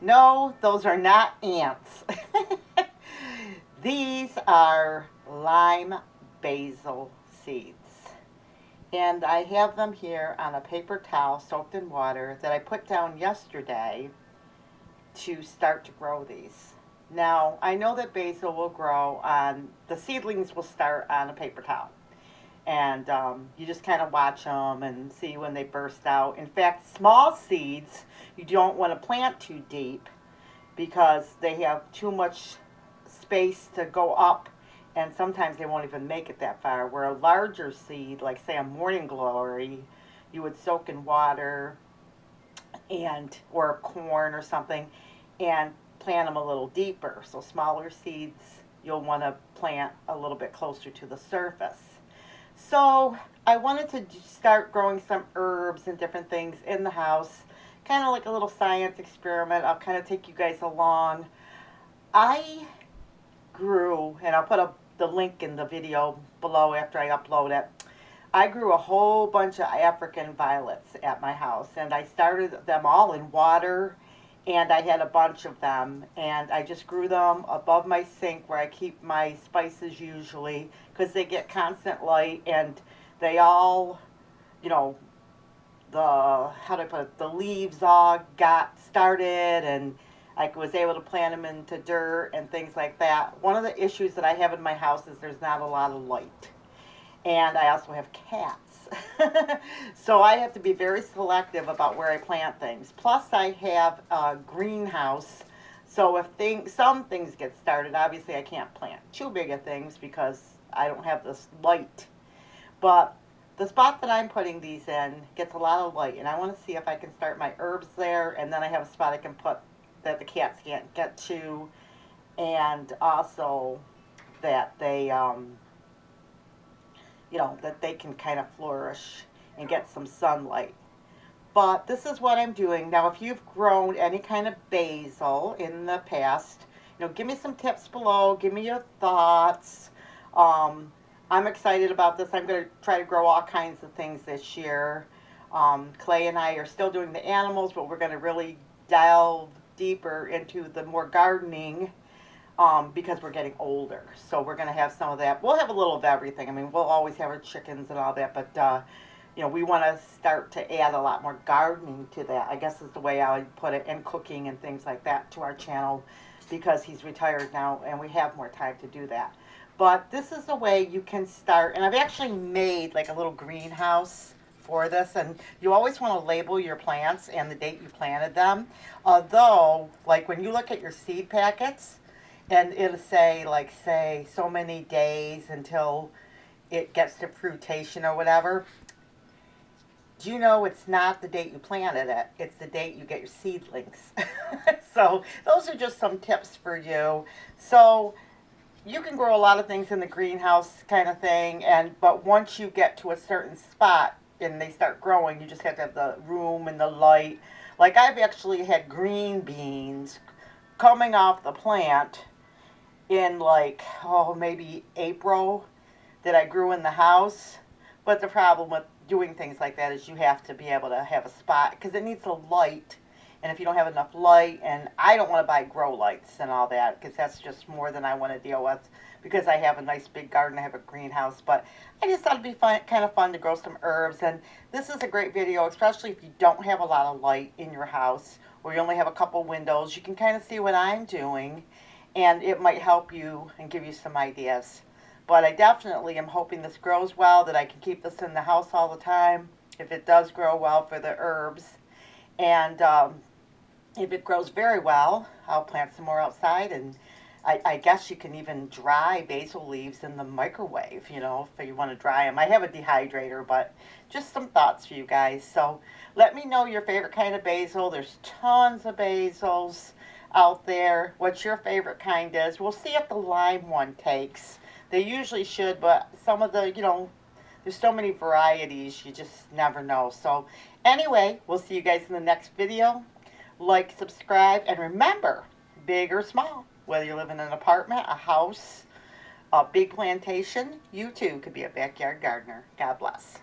No, those are not ants. These are lime basil seeds. And I have them here on a paper towel soaked in water that I put down yesterday to start to grow these. Now, I know that basil will grow on, the seedlings will start on a paper towel. And you just kind of watch them and see when they burst out. In fact, small seeds, you don't want to plant too deep because they have too much space to go up, and sometimes they won't even make it that far. Where a larger seed, like say a morning glory, you would soak in water and or corn or something and plant them a little deeper. So smaller seeds you'll want to plant a little bit closer to the surface. So I wanted to start growing some herbs and different things in the house, kind of like a little science experiment. I'll kind of take you guys along. I grew, and I'll put the link in the video below after I upload it. I grew a whole bunch of African violets at my house, and I started them all in water, and I had a bunch of them, and I just grew them above my sink where I keep my spices usually, because they get constant light, and they all, you know, how do I put it, the leaves all got started, and I was able to plant them into dirt and things like that. One of the issues that I have in my house is there's not a lot of light. And I also have cats. So I have to be very selective about where I plant things. Plus I have a greenhouse. So if some things get started, obviously I can't plant too big of things because I don't have this light. But the spot that I'm putting these in gets a lot of light. And I want to see if I can start my herbs there. And then I have a spot I can put that the cats can't get to, and also that they, that they can kind of flourish and get some sunlight. But this is what I'm doing. Now, if you've grown any kind of basil in the past, give me some tips below. Give me your thoughts. I'm excited about this. I'm going to try to grow all kinds of things this year. Clay and I are still doing the animals, but we're going to really delve deeper into the more gardening because we're getting older. So we're going to have some of that. We'll have a little of everything. I mean, we'll always have our chickens and all that, but we want to start to add a lot more gardening to that, I guess is the way I would put it, and cooking and things like that to our channel, because he's retired now and we have more time to do that. But this is the way you can start, and I've actually made like a little greenhouse for this, and you always want to label your plants and the date you planted them. Although, like when you look at your seed packets, and it'll say like, say so many days until it gets to fruitation or whatever, do you know it's not the date you planted it, it's the date you get your seedlings. So those are just some tips for you. So you can grow a lot of things in the greenhouse kind of thing, but once you get to a certain spot and they start growing, you just have to have the room and the light. Like I've actually had green beans coming off the plant in like, maybe April that I grew in the house. But the problem with doing things like that is you have to be able to have a spot, because it needs a light. And if you don't have enough light, and I don't want to buy grow lights and all that, because that's just more than I want to deal with, because I have a nice big garden, I have a greenhouse. But I just thought it'd be kind of fun to grow some herbs. And this is a great video, especially if you don't have a lot of light in your house, or you only have a couple windows. You can kind of see what I'm doing, and it might help you and give you some ideas. But I definitely am hoping this grows well, that I can keep this in the house all the time, if it does grow well for the herbs. And if it grows very well, I'll plant some more outside, and I guess you can even dry basil leaves in the microwave, if you want to dry them. I have a dehydrator, but just some thoughts for you guys. So let me know your favorite kind of basil. There's tons of basils out there. What your favorite kind is. We'll see if the lime one takes. They usually should, but some of the, there's so many varieties, you just never know. So anyway, we'll see you guys in the next video. Like, subscribe, and remember, big or small, whether you live in an apartment, a house, a big plantation, you too could be a backyard gardener. God bless.